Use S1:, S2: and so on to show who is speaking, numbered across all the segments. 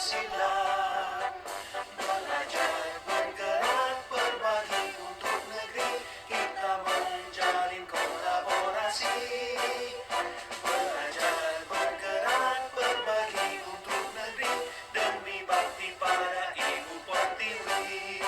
S1: Pancasila. Belajar, bergerak, berbagi untuk negeri, kita menjalin kolaborasi. Belajar, bergerak, berbagi untuk negeri, demi bakti pada Ibu Pertiwi.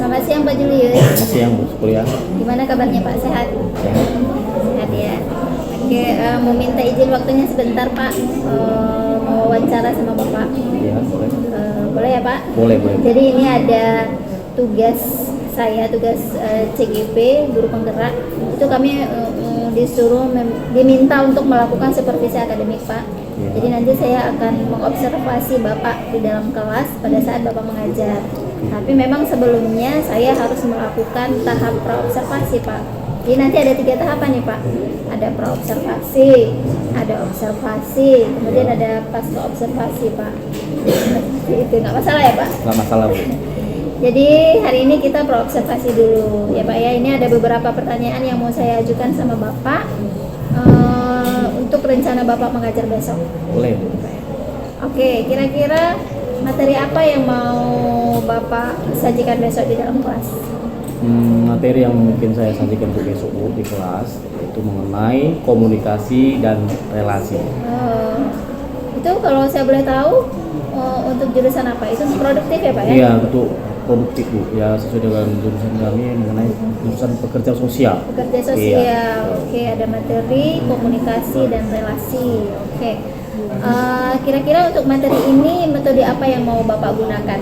S2: Selamat siang Pak Julius.
S3: Selamat siang Bu Kuliah.
S2: Gimana kabarnya Pak? Sehat?
S3: Sehat.
S2: Sehat ya. Oke, mau minta izin waktunya sebentar Pak. Mau wawancara sama Bapak.
S3: Iya, boleh.
S2: Boleh ya Pak?
S3: Boleh.
S2: Jadi ini ada tugas saya, tugas CGP, guru penggerak. Itu kami diminta untuk melakukan supervisi akademik Pak.
S3: Ya.
S2: Jadi nanti saya akan mengobservasi Bapak di dalam kelas pada saat Bapak mengajar. Tapi memang sebelumnya saya harus melakukan tahap praobservasi Pak. Jadi nanti ada 3 tahapan nih Pak. Ada praobservasi, ada observasi, kemudian ada pasca observasi Pak. Itu nggak masalah ya Pak?
S3: Nggak masalah Bu.
S2: Jadi hari ini kita praobservasi dulu ya Pak ya. Ini ada beberapa pertanyaan yang mau saya ajukan sama Bapak untuk rencana Bapak mengajar besok.
S3: Boleh.
S2: Oke, kira-kira materi apa yang mau Bapak sajikan besok di dalam kelas?
S3: Materi yang mungkin saya sajikan untuk besok Bu di kelas itu mengenai komunikasi dan relasi.
S2: Itu kalau saya boleh tahu untuk jurusan apa? Itu produktif ya Pak ya?
S3: Iya, untuk produktif Bu. Ya sesuai dengan jurusan kami mengenai jurusan pekerja sosial.
S2: Pekerja sosial. Oke, ada materi komunikasi dan relasi. Oke. Kira-kira untuk materi ini metode apa yang mau Bapak gunakan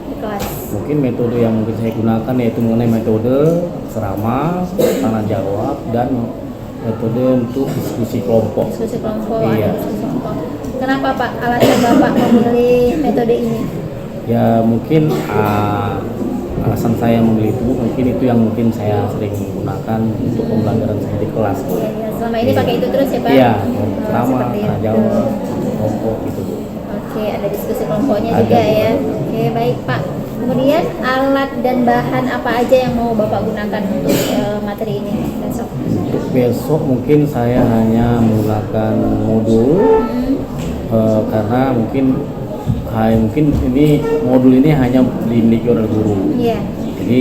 S2: di kelas?
S3: Mungkin metode yang mungkin saya gunakan yaitu mengenai metode serama, tanya jawab, dan metode untuk diskusi kelompok.
S2: Diskusi kelompok.
S3: Iya.
S2: Diskusi kelompok. Kenapa Pak alasan Bapak memilih metode ini?
S3: Ya mungkin alasan saya memilih itu mungkin itu yang mungkin saya sering gunakan untuk pembelajaran saya di kelas.
S2: Ya, selama ini pakai itu terus ya Pak?
S3: Iya,
S2: Sama
S3: pertama tanya jawab, kelompok gitu Bu.
S2: Oke, ada diskusi kelompoknya
S3: Ada,
S2: juga
S3: Bu.
S2: ya. Oke, baik Pak. Kemudian alat dan bahan apa aja yang mau Bapak gunakan untuk materi ini besok?
S3: Untuk besok mungkin saya hanya menggunakan modul karena mungkin ini modul ini hanya dimiliki oleh guru.
S2: Iya.
S3: Jadi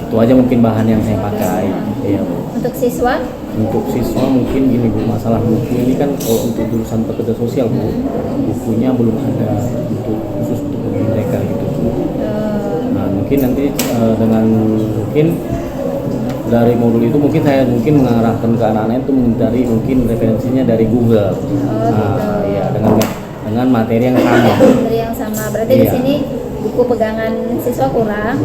S3: itu aja mungkin bahan yang saya pakai. Iya Bu.
S2: Untuk siswa?
S3: Untuk siswa mungkin gini Bu, masalah buku ini kan kalau untuk jurusan pekerja sosial Bu, bukunya belum ada untuk khusus untuk mereka gitu Bu. Nah mungkin nanti dengan mungkin dari modul itu mungkin saya mengarahkan ke anak-anak itu mencari mungkin referensinya dari Google. Nah ya dengan materi yang sama.
S2: Materi yang sama. Berarti di
S3: Iya.
S2: sini buku pegangan siswa kurang.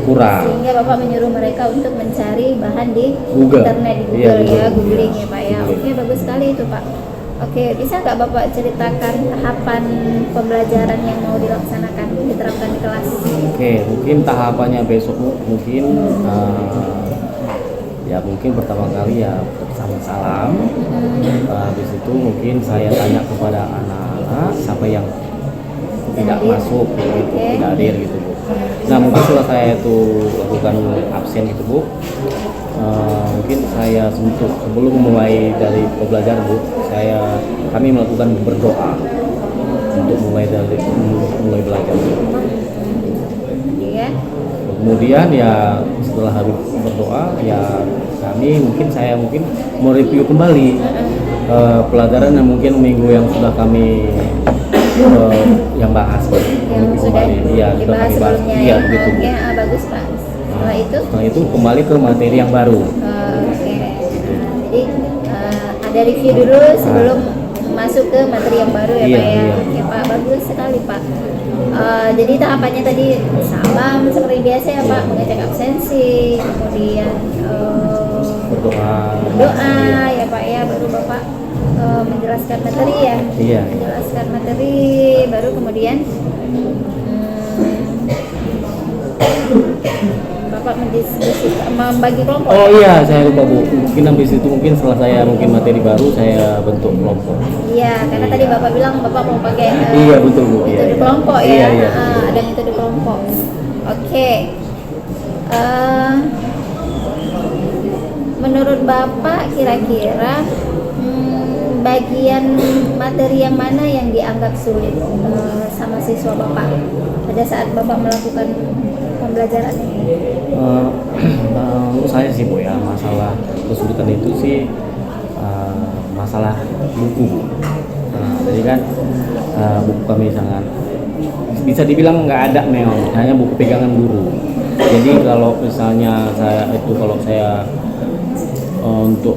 S2: Sehingga Bapak menyuruh mereka untuk mencari bahan di
S3: Google.
S2: internet, di
S3: Iya,
S2: Google ya,
S3: Google.
S2: googling ya Pak ya.
S3: Googling.
S2: Oke, bagus sekali itu Pak. Oke, bisa nggak Bapak ceritakan tahapan pembelajaran yang mau dilaksanakan, diterapkan di kelas?
S3: Oke, mungkin tahapannya besok Bu, mungkin ya mungkin pertama kali ya salam. Habis itu mungkin saya tanya kepada anak-anak siapa yang tidak
S2: hadir.
S3: masuk gitu,
S2: Oke.
S3: tidak hadir gitu Bu. Nah mungkin setelah saya itu lakukan absen gitu Bu, mungkin saya sebelum mulai dari pembelajaran Bu, kami melakukan berdoa untuk mulai belajar.
S2: Iya.
S3: Kemudian ya setelah habis berdoa ya saya mungkin mereview kembali pelajaran yang mungkin minggu yang sudah kami yang bahas
S2: Yang sudah dibahas sebelumnya
S3: iya
S2: ya.
S3: begitu.
S2: Oke, bagus Pak. Setelah itu
S3: Kembali ke materi yang baru.
S2: oke. Jadi ada review dulu sebelum masuk ke materi yang baru ya
S3: Iya,
S2: Pak ya.
S3: iya.
S2: Oke Pak, bagus sekali Pak. Jadi tahapannya tadi salam seperti biasa ya Pak, mengecek absensi, kemudian
S3: Berdoa.
S2: doa ya Pak ya, baru Bapak menjelaskan materi ya.
S3: Iya.
S2: Menjelaskan materi, baru kemudian Bapak membagi kelompok.
S3: Oh iya, saya lupa Bu. Mungkin habis itu setelah saya materi baru saya bentuk kelompok.
S2: Iya, karena tadi Bapak bilang Bapak mau pakai
S3: Iya betul Bu.
S2: metode
S3: Iya.
S2: kelompok ya.
S3: Iya, iya.
S2: Ada metode kelompok. Oke. Eh, menurut Bapak kira-kira bagian materi yang mana yang dianggap sulit sama siswa Bapak pada saat Bapak melakukan pembelajaran ini?
S3: Untuk saya sih Bu ya, masalah kesulitan itu sih masalah buku. Jadi kan buku kami sangat bisa dibilang nggak ada memang, hanya buku pegangan guru. Jadi kalau misalnya kalau saya untuk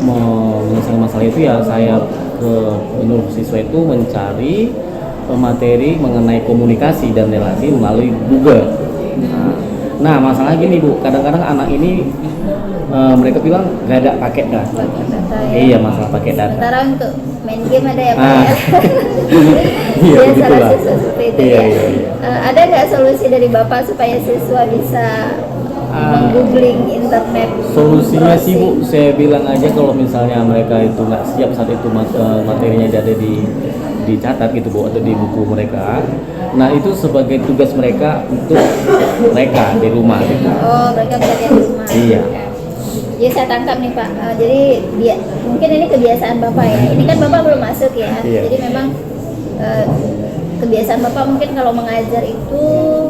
S3: menyelesaikan masalah itu ya saya menurut siswa itu mencari materi mengenai komunikasi dan relasi melalui Google. Nah masalahnya gini Bu, kadang-kadang anak ini mereka bilang gak ada paket data. Iya, masalah paket data.
S2: Sementara untuk main game ada ya Pak ya?
S3: Iya,
S2: Biasalah
S3: begitulah.
S2: siswa seperti itu
S3: Iya,
S2: ya.
S3: iya, iya.
S2: Ada nggak solusi dari Bapak supaya siswa bisa menggoogling internet?
S3: Solusinya sih Bu, saya bilang aja kalau misalnya mereka itu nggak siap saat itu materinya ada dicatat gitu Bu, atau di buku mereka. Nah itu sebagai tugas mereka untuk mereka di rumah gitu.
S2: Oh, mereka belajar di rumah.
S3: Iya.
S2: Jadi saya tangkap nih Pak. Jadi mungkin ini kebiasaan Bapak ya. Ini kan Bapak belum masuk ya.
S3: Iya.
S2: Jadi memang kebiasaan Bapak mungkin kalau mengajar itu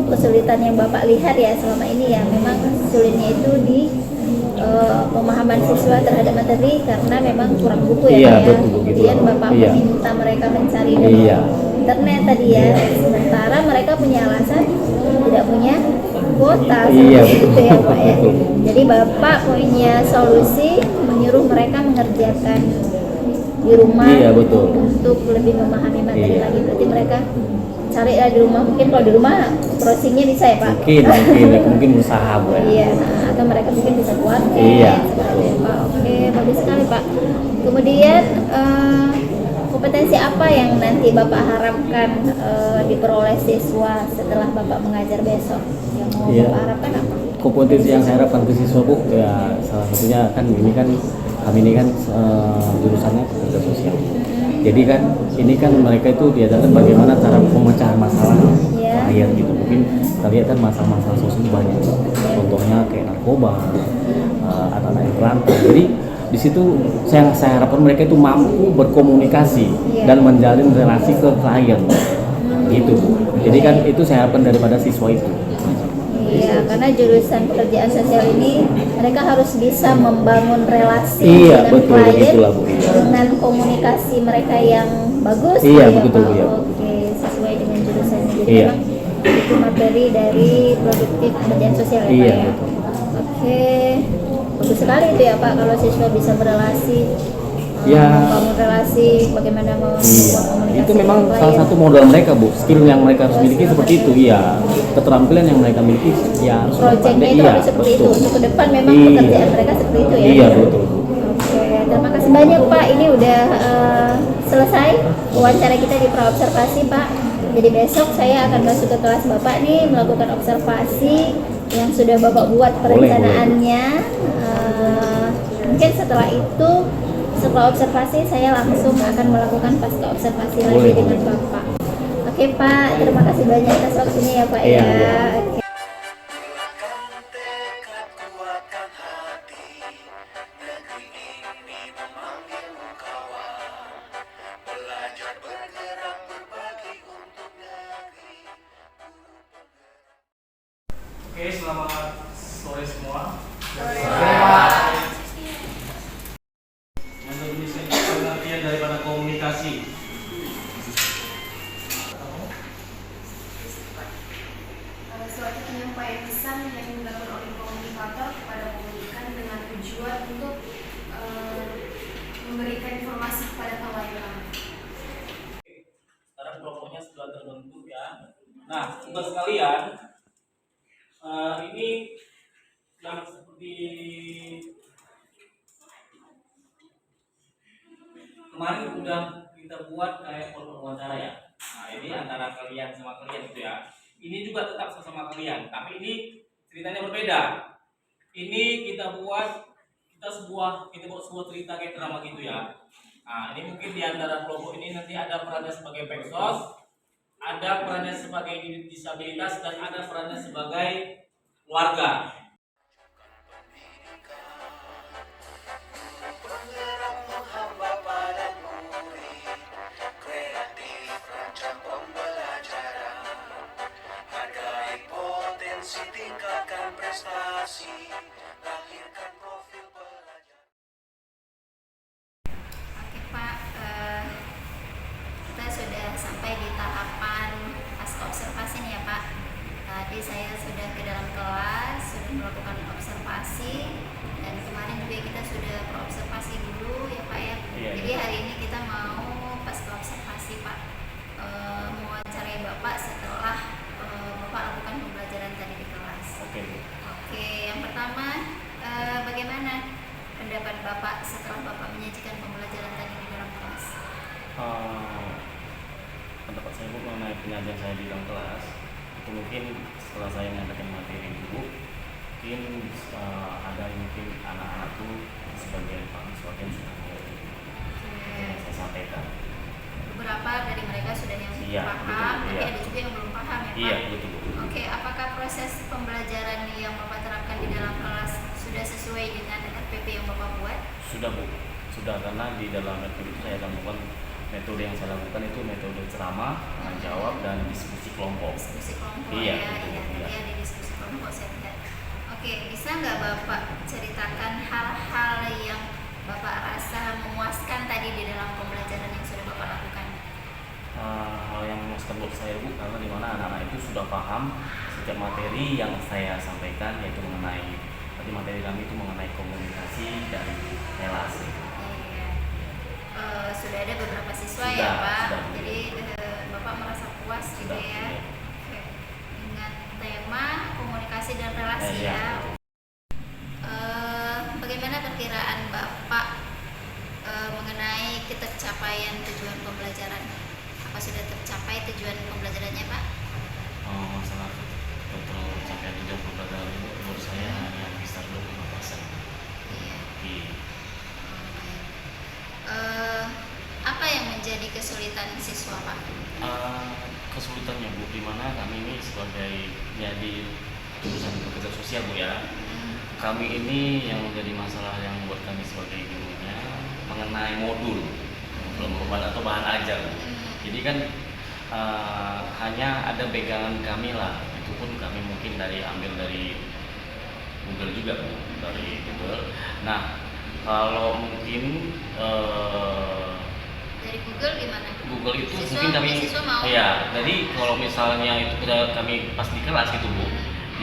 S2: kesulitan yang Bapak lihat ya selama ini ya memang sulitnya itu di pemahaman siswa terhadap materi karena memang kurang buku ya
S3: Iya,
S2: Pak ya.
S3: betul,
S2: Kemudian
S3: betul.
S2: Bapak
S3: Iya.
S2: meminta mereka mencari di
S3: Iya.
S2: internet tadi ya. Sementara mereka punya alasan tidak punya kuota
S3: Iya,
S2: seperti itu ya Pak ya.
S3: betul.
S2: Jadi Bapak punya solusi menyuruh mereka mengerjakan di rumah
S3: Iya, betul.
S2: untuk lebih memahami materi
S3: Iya.
S2: lagi. Berarti mereka cari di rumah, mungkin kalau di rumah browsingnya bisa ya Pak?
S3: Mungkin usaha Bu ya.
S2: Iya, atau mereka mungkin bisa buat
S3: Iya,
S2: seperti itu Pak. Oke, bagus sekali Pak. Kemudian kompetensi apa yang nanti Bapak harapkan diperoleh siswa setelah Bapak mengajar besok? Yang mau
S3: Iya.
S2: Bapak harapkan apa?
S3: Kompetensi yang saya harapkan ke siswa Bu ya salah satunya kan kami ini kan jurusannya kerja sosial. Jadi kan ini kan mereka itu diajarkan bagaimana cara pemecahan masalah
S2: Iya.
S3: rakyat gitu. Mungkin kita lihat kan masalah-masalah sosial banyak. Contohnya kayak narkoba, anak-anak yang terlantar. Jadi di situ saya harapkan mereka itu mampu berkomunikasi
S2: Iya.
S3: dan menjalin relasi ke klien. Gitu. Jadi kan itu saya harapkan daripada siswa itu.
S2: Iya, karena jurusan pekerjaan sosial ini mereka harus bisa membangun relasi
S3: Iya,
S2: dengan
S3: betul,
S2: klien
S3: begitulah, Bu.
S2: dengan komunikasi mereka yang bagus.
S3: Iya,
S2: ya,
S3: betul,
S2: Pak?
S3: Bu, ya.
S2: Oke, sesuai dengan jurusannya. Jadi
S3: Iya.
S2: memang itu materi dari produktif pekerjaan sosial ya,
S3: Iya,
S2: Pak ya.
S3: betul.
S2: Oke, bagus sekali itu ya Pak kalau siswa bisa berelasi.
S3: Ya.
S2: Membangun relasi, bagaimana membuat
S3: Iya,
S2: komunikasi
S3: itu memang
S2: dengan
S3: salah
S2: klien.
S3: satu modal mereka Bu, skill yang mereka harus miliki seperti itu, iya. Keterampilan yang mereka miliki, ya harus
S2: Proyeknya
S3: pandai,
S2: itu
S3: iya,
S2: harus seperti itu.
S3: betul.
S2: Untuk ke depan memang
S3: Iya.
S2: pekerjaan mereka seperti itu ya.
S3: Iya, betul Bu.
S2: Oke, terima kasih banyak Pak. Ini udah selesai wawancara kita di praobservasi Pak. Jadi besok saya akan masuk ke kelas Bapak nih melakukan observasi yang sudah Bapak buat perencanaannya. Mungkin setelah itu setelah observasi saya langsung akan melakukan pasca observasi lagi
S3: Boleh,
S2: dengan
S3: boleh.
S2: Bapak. Oke Pak, terima kasih banyak atas waktunya ya Pak
S3: Iya,
S2: ya.
S3: iya.
S2: Oke.
S1: Bulatkan tekad, kuatkan hati. Negeri ini memanggilmu kawan. Belajar bergerak berbagi untuk negeri.
S4: Oke, selamat sore semua. Yang Indonesia itu pengertian daripada komunikasi.
S5: Suatu penyampaian pesan yang dilakukan oleh komunikator kepada komunikan dengan tujuan untuk memberikan informasi kepada khalayak.
S4: Sekarang kelompoknya sudah terbentuk ya. Nah, tugas kalian ini yang seperti kemarin udah kita buat kayak wawancara ya. Nah, ini antara kalian sama kalian gitu ya. Ini juga tetap sama kalian, tapi ini ceritanya berbeda. Ini kita buat sebuah cerita kayak drama gitu ya. Nah, ini mungkin di antara kelompok ini nanti ada perannya sebagai peksos, ada perannya sebagai disabilitas, dan ada perannya sebagai keluarga.
S1: Penggerak menghamba pada murid, kreatif rancang pembelajaran, hargai potensi, tingkatkan prestasi, lahirkan profil pelajar.
S2: Oke Pak, kita sudah sampai di tahapan pasca observasi nih ya Pak. Tadi saya sudah ke dalam kelas, sudah melakukan observasi, dan kemarin juga kita sudah berobservasi dulu ya Pak ya.
S3: Iya,
S2: Jadi
S3: iya.
S2: hari ini kita mau pasca observasi Pak, mewawancarai Bapak setelah Bapak lakukan pembelajaran tadi di kelas.
S3: Oke Bu.
S2: Oke, yang pertama, bagaimana pendapat Bapak setelah Bapak menyajikan pembelajaran tadi di dalam kelas?
S3: Pendapat saya Bu mengenai penyajian saya di dalam kelas itu mungkin setelah saya menyampaikan materi dulu, mungkin ada yang mungkin anak-anak tuh sebagian paham, sebagian sudah mengerti yang saya sampaikan.
S2: Beberapa dari mereka sudah yang
S3: Iya,
S2: paham,
S3: betul,
S2: tapi
S3: iya.
S2: ada juga yang belum paham ya Pak?
S3: Iya betul Bu.
S2: Oke, apakah proses pembelajaran yang Bapak terapkan di dalam kelas sudah sesuai dengan RPP yang Bapak buat?
S3: Sudah Bu, sudah, karena di dalam metode itu saya lakukan, metode yang saya lakukan itu metode ceramah, tanya jawab, dan diskusi kelompok.
S2: Diskusi kelompok
S3: Iya,
S2: ya,
S3: betul,
S2: ya,
S3: iya.
S2: tadi ada diskusi kelompok saya lihat. Oke, bisa nggak Bapak ceritakan hal-hal yang Bapak rasa memuaskan tadi di dalam pembelajaran yang sudah Bapak lakukan?
S3: Hal yang memuaskan buat saya Bu, karena di mana anak-anak itu sudah paham setiap materi yang saya sampaikan, yaitu mengenai tadi materi kami itu mengenai komunikasi dan relasi.
S2: Iya. Sudah ada beberapa siswa
S3: Sudah,
S2: ya Pak,
S3: sudah.
S2: jadi Bapak merasa puas gitu
S3: Sudah,
S2: ya.
S3: iya.
S2: Oke. Dengan tema komunikasi dan relasi
S3: Iya.
S2: ya. Bagaimana perkiraan Bapak mengenai tercapaian tujuan pembelajaran? Apa sudah tercapai tujuan pembelajarannya Pak?
S3: Masalah total capaian tujuan pembelajaran itu menurut saya hanya sekitar 25%.
S2: Iya.
S3: Iya.
S2: Apa yang menjadi kesulitan siswa Pak?
S3: Kesulitannya Bu, di mana kami ini sebagai jadi jurusan pekerja sosial Bu ya, kami ini yang menjadi masalah yang buat kami sebagai gurunya mengenai modul atau bahan ajar. Jadi kan hanya ada pegangan kami lah, itu pun kami mungkin ambil dari Google juga Bu, dari Google. Nah kalau mungkin
S2: Dari Google gimana?
S3: Google itu
S2: Siswa-
S3: mungkin kami,
S2: siswa mau?
S3: ya, jadi kalau misalnya itu kami pas di kelas gitu Bu,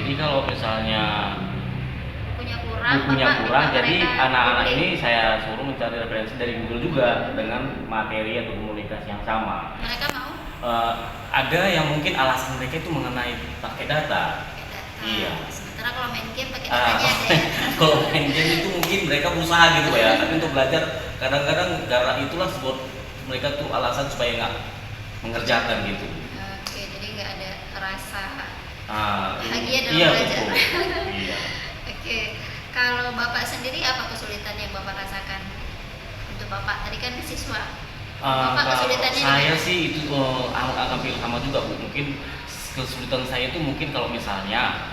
S3: jadi kalau misalnya
S2: Bukunya kurang,
S3: bukunya
S2: Bapak
S3: kurang,
S2: minta
S3: jadi
S2: mereka
S3: anak-anak
S2: googling.
S3: ini saya suruh mencari referensi dari Google juga dengan materi atau komunikasi yang sama.
S2: Mereka mau
S3: Ada yang mungkin alasan mereka itu mengenai pakai data.
S2: pakai data.
S3: Iya.
S2: Sementara kalau main game pakai
S3: Ah,
S2: datanya ada ya.
S3: kalau main game itu mungkin mereka berusaha gitu ya, tapi untuk belajar kadang-kadang karena itulah buat mereka tuh alasan supaya nggak mengerjakan gitu.
S2: Oke, jadi nggak ada rasa.
S3: Ah,
S2: Bahagia dalam
S3: iya
S2: belajar.
S3: betul. Iya.
S2: Oke, kalau Bapak sendiri apa kesulitan yang Bapak rasakan? Untuk Bapak tadi kan siswa. Bapak
S3: Kalau
S2: kesulitannya di
S3: saya
S2: mana?
S3: sih itu hampir sama juga Bu. Mungkin kesulitan saya itu mungkin kalau misalnya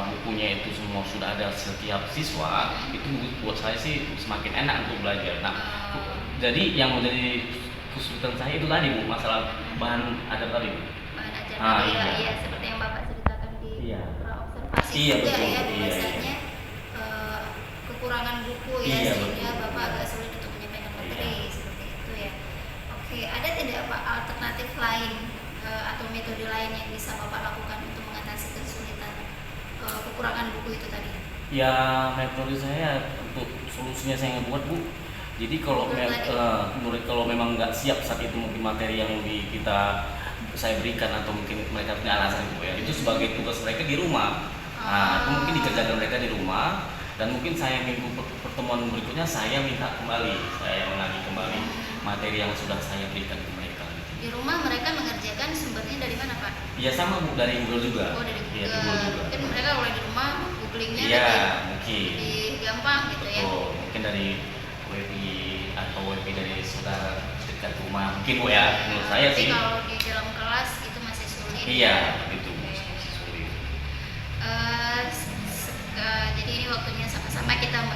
S3: bukunya itu semua sudah ada setiap siswa, itu buat saya sih semakin enak untuk belajar. Nah, jadi yang menjadi kesulitan saya itu tadi Bu, masalah bahan ajar tadi Bu.
S2: Bahan ajar
S3: Ah,
S2: tadi ya,
S3: iya.
S2: iya, seperti yang Bapak ceritakan di
S3: Iya.
S2: praobservasi
S3: Iya,
S2: juga
S3: betul.
S2: ya,
S3: Iya,
S2: bahwasanya kekurangan buku ya,
S3: Iya,
S2: sehingga
S3: betul.
S2: Bapak agak sulit untuk menyampaikan materi
S3: Iya.
S2: seperti itu ya. Oke, ada tidak Pak alternatif lain atau metode lain yang bisa Bapak lakukan untuk mengatasi kesulitan kekurangan buku itu tadi?
S3: Ya metode saya untuk solusinya saya ngebuat Bu. Jadi kalau murid kalau memang nggak siap saat itu mungkin materi yang saya berikan atau mungkin mereka punya alasan Bu ya, itu sebagai tugas mereka di rumah. Nah itu mungkin dikerjakan mereka di rumah, dan mungkin saya minggu pertemuan berikutnya saya minta kembali, saya menagih kembali materi yang sudah saya berikan ke mereka.
S2: Di rumah mereka mengerjakan sumbernya dari mana Pak?
S3: Iya sama Bu, dari Google juga.
S2: Oh dari
S3: Iya,
S2: Google.
S3: di Google juga.
S2: Mungkin mereka kalau di rumah googlingnya
S3: Iya
S2: lebih,
S3: mungkin.
S2: lebih gampang gitu ya.
S3: Betul, mungkin dari WiFi atau WiFi dari saudara dekat rumah mungkin Bu ya, menurut saya
S2: Tapi
S3: sih.
S2: kalau di dalam kelas itu masih sulit.
S3: Iya,
S2: ya.
S3: itu
S2: Oke.
S3: sulit.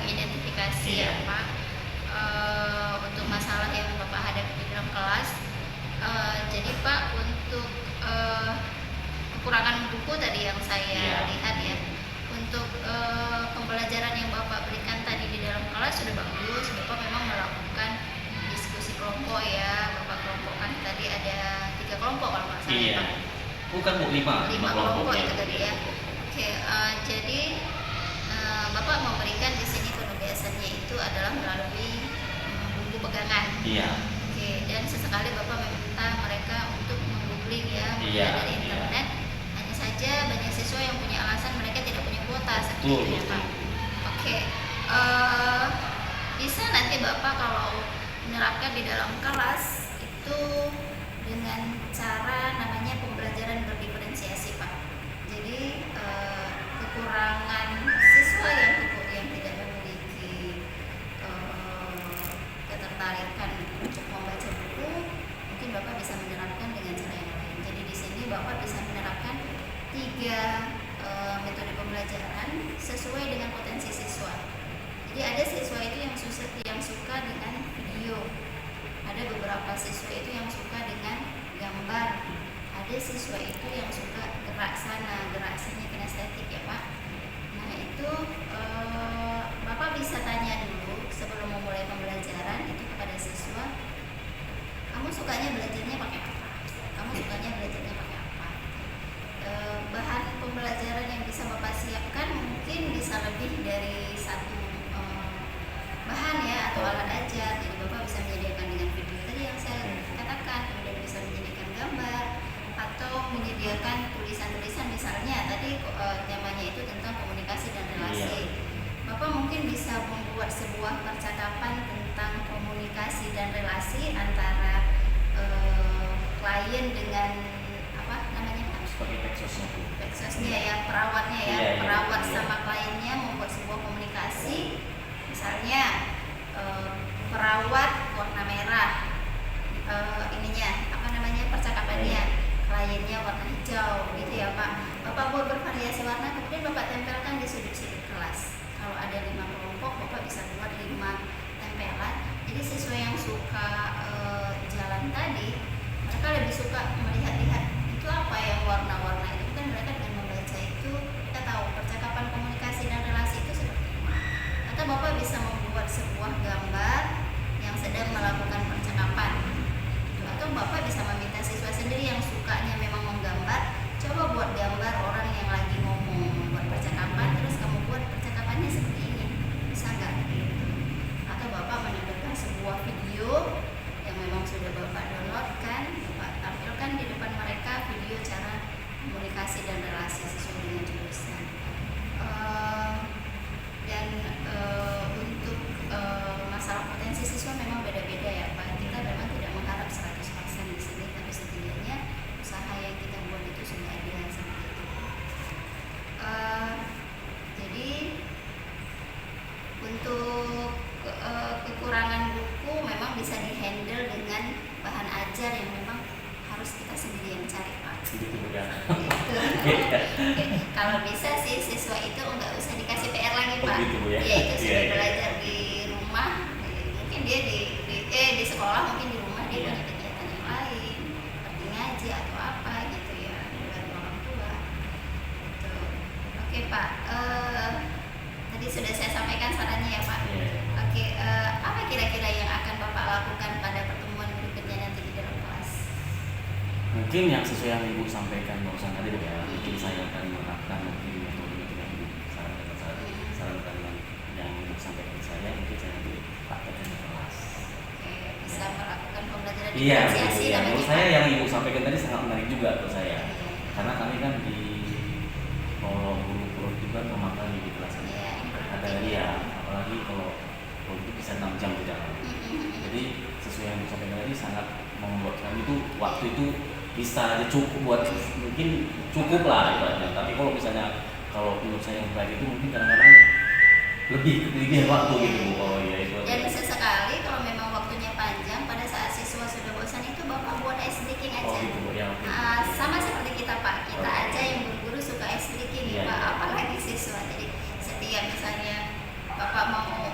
S2: mengidentifikasi
S6: Iya.
S2: ya Pak, untuk masalah yang Bapak hadapi di dalam kelas. Jadi Pak, untuk kekurangan buku tadi yang saya
S6: Iya.
S2: lihat ya, untuk pembelajaran yang Bapak berikan tadi di dalam kelas sudah bagus. Bapak memang melakukan diskusi kelompok ya, Bapak kelompokkan tadi ada 3 kelompok kalau nggak salah ya,
S6: Iya.
S2: Pak.
S6: Bukan Bu, 5
S2: 5 kelompok
S6: ya.
S2: itu tadi ya. Oke, jadi Bapak memberikan di sini penugasannya itu adalah melalui buku pegangan.
S6: Iya.
S2: Oke, dan sesekali Bapak meminta mereka untuk menggoogling ya,
S6: Iya,
S2: dari
S6: iya.
S2: internet. Hanya saja banyak siswa yang punya alasan mereka tidak punya kuota seperti
S6: Betul,
S2: itu ya
S6: betul.
S2: Pak. Oke, bisa nanti Bapak kalau menerapkan di dalam kelas itu dengan cara namanya pembelajaran berdiferensiasi Pak. Jadi kekurangan siswa yang tidak memiliki ketertarikan untuk membaca buku, mungkin Bapak bisa menerapkan dengan cara yang lain. Jadi di sini Bapak bisa menerapkan 3 metode pembelajaran sesuai dengan potensi siswa. Jadi ada siswa itu yang suka dengan video, ada beberapa siswa itu yang suka dengan gambar, ada siswa itu yang suka gerak sana, gerak sini, kinestetik ya Pak. Nah itu Bapak bisa tanya dulu sebelum memulai pembelajaran itu kepada siswa, kamu sukanya belajarnya pakai apa? Kamu sukanya belajarnya pakai apa? Bahan pembelajaran yang bisa Bapak siapkan mungkin bisa lebih dari 1 bahan ya, atau alat ajar. Jadi Bapak bisa menyediakan dengan video tadi yang saya katakan, kemudian bisa menyediakan gambar atau menyediakan tulisan-tulisan, misalnya tadi temanya itu tentang komunikasi dan relasi.
S6: Iya.
S2: Bapak mungkin bisa membuat sebuah percakapan tentang komunikasi dan relasi antara klien dengan apa namanya Pak?
S6: Sebagai peksosnya Bu.
S2: Peksosnya ya, perawatnya ya,
S6: Iya, iya,
S2: perawat
S6: iya.
S2: sama kliennya membuat sebuah komunikasi. Misalnya perawat warna merah, ininya apa namanya percakapannya, kliennya warna hijau gitu ya Pak. Bapak buat bervariasi warna, kemudian Bapak tempelkan di sudut-sudut kelas. Kalau ada 5 kelompok, Bapak bisa buat 5 tempelan. Jadi siswa yang suka jalan tadi, mereka lebih suka melihat-lihat itu apa yang warna-warna itu, kan mereka dengan membaca itu kita tahu percakapan, komunikasi dan relasi itu seperti ini. Atau Bapak bisa membuat sebuah gambar yang sedang melakukan percakapan. Atau Bapak bisa meminta siswa sendiri yang sukanya memang menggambar, coba buat gambar orang yang lagi ngomong, buat percakapan, terus kamu buat percakapannya seperti ini, bisa nggak? Gitu. Atau Bapak menampilkan sebuah video yang memang sudah Bapak downloadkan, Bapak tampilkan di depan mereka video cara komunikasi dan relasi sesuai dengan jurusan. Dan untuk masalah potensi siswa memang beda-beda ya Pak. Kita memang tidak mengharap 100% di sini, tapi setidaknya usaha yang kita buat itu sudah ada seperti itu. Jadi untuk kekurangan buku memang bisa dihandle dengan bahan ajar yang memang harus kita sendiri yang cari Pak.
S6: Gitu Bu ya.
S2: Gitu. Oke. Kalau bisa sih siswa itu nggak usah dikasih PR lagi
S6: Oh,
S2: Pak.
S6: gitu, Bu, ya?
S2: Iya, itu sudah
S6: Iya, iya.
S2: belajar di rumah. Mungkin dia di sekolah, mungkin di rumah dia
S6: Iya.
S2: punya kegiatan yang lain, pergi ngaji atau apa gitu ya, dari orang tua. Gitu. Oke Pak, tadi sudah saya sampaikan sarannya ya Pak.
S6: Iya.
S2: Oke, apa kira-kira yang akan Bapak lakukan pada pertemuan berikutnya nanti di dalam kelas?
S6: Mungkin yang sesuai yang Ibu sampaikan barusan tadi Bu ya, mungkin saya akan menerapkan mungkin metode yang Ibu sarankan yang Ibu sampaikan ke saya, mungkin saya nanti praktekkan di kelas.
S2: Oke, bisa melakukan pembelajaran
S6: Iya,
S2: diferensiasi
S6: iya.
S2: namanya,
S6: Menurut
S2: Pak.
S6: saya yang Ibu sampaikan tadi sangat menarik juga untuk saya,
S2: Iya.
S6: karena kami kan di guru juga pertama kali di kelas ini.
S2: Iya, ini
S6: Ada
S2: penting.
S6: dia, apalagi kalau itu bisa 6 jam di dalam. Jadi sesuai yang Ibu sampaikan tadi sangat membuat kami itu waktu itu bisa aja cukup buat mungkin cukup lah ibaratnya. Tapi kalau misalnya kalau menurut saya yang baik itu mungkin kadang-kadang lebih waktu gitu Bu. Oh iya itu.
S2: Dan sesekali kalau memang waktunya panjang, pada saat siswa sudah bosan itu Bapak buat ice breaking aja.
S6: Oh gitu Bu ya. Oke.
S2: Sama seperti kita Pak, kita
S6: Oke.
S2: aja yang guru-guru suka ice breaking
S6: Iya,
S2: ya Pak,
S6: iya.
S2: apalagi siswa. Jadi setiap misalnya Bapak mau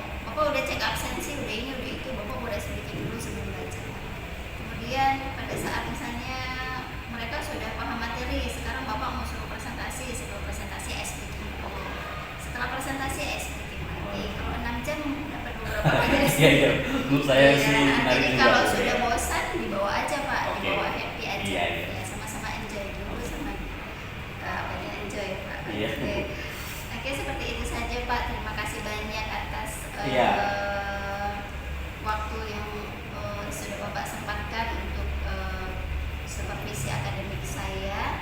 S2: presentasi sedikit lagi. Kalau 6 jam dapat beberapa materi.
S6: Iya iya, menurut saya
S2: Iya,
S6: sih menarik
S2: jadi
S6: juga.
S2: kalau
S6: Bu,
S2: sudah
S6: ya.
S2: bosan dibawa aja Pak,
S6: Oke.
S2: dibawa happy aja.
S6: Iya, iya.
S2: Ya, sama-sama enjoy dulu sama enjoy Pak.
S6: Iya.
S2: Oke. Oke, seperti itu saja Pak. Terima kasih banyak atas
S6: Iya.
S2: waktu yang sudah Bapak sempatkan untuk supervisi akademik saya.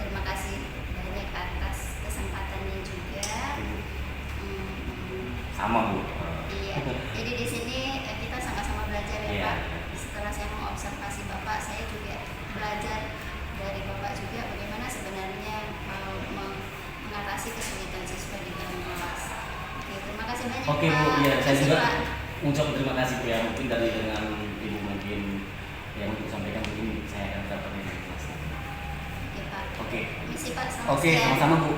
S2: Terima kasih banyak atas kesempatannya juga.
S6: Sama Bu.
S2: Iya. Jadi di sini kita sama-sama belajar ya
S6: Iya.
S2: Pak. Setelah saya mengobservasi Bapak, saya juga belajar dari Bapak juga bagaimana sebenarnya mengatasi kesulitan siswa di dalam kelas. Oke, terima kasih banyak
S6: Oke
S2: Pak.
S6: Bu, iya
S2: Terima
S6: saya
S2: kasih,
S6: juga
S2: Pak.
S6: mengucapkan terima kasih Bu ya, mungkin dari dengan Ibu mungkin yang untuk sampaikan mungkin saya akan dapat informasi.
S2: Oke Pak.
S6: Oke.
S2: Misi Pak, selamat
S6: Oke,
S2: siang.
S6: sama-sama Bu.